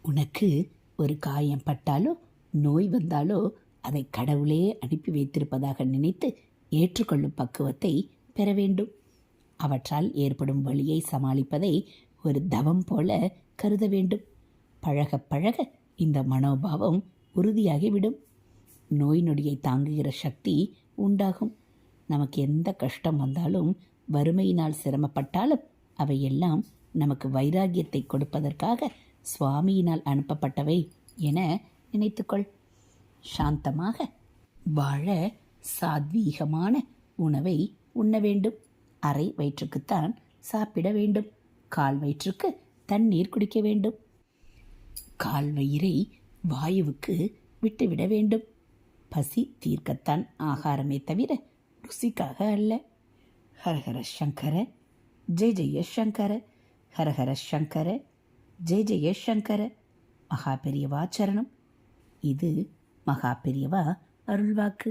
உனக்கு ஒரு காயம் பட்டாலோ நோய் வந்தாலோ அதை கடவுளே அனுப்பி வைத்திருப்பதாக நினைத்து ஏற்றுக்கொள்ளும் பக்குவத்தை பெற வேண்டும். அவற்றால் ஏற்படும் வலியை சமாளிப்பதை ஒரு தவம் போல கருத வேண்டும். பழக பழக இந்த மனோபாவம் உறுதியாகிவிடும். நோய் நொடியை தாங்குகிற சக்தி உண்டாகும். நமக்கு எந்த கஷ்டம் வந்தாலும் வறுமையினால் சிரமப்பட்டாலும் அவையெல்லாம் நமக்கு வைராகியத்தை கொடுப்பதற்காக சுவாமியினால் அனுப்பப்பட்டவை என நினைத்துக்கொள். சாந்தமாக வாழ சாத்வீகமான உணவை உண்ண வேண்டும். அரை வயிற்றுக்குத்தான் சாப்பிட வேண்டும். கால் வயிற்றுக்கு தண்ணீர் குடிக்க வேண்டும். கால் வயிறை வாயுவுக்கு விட்டுவிட வேண்டும். பசி தீர்க்கத்தான் ஆகாரமே தவிர ருசிக்காக அல்ல. ஹரஹர சங்கர ஜெய ஜெய சங்கர, ஹரஹர சங்கர ஜெய ஜெய சங்கர. மகா பெரியவா சரணம். இது மகா பெரியவா அருள்வாக்கு.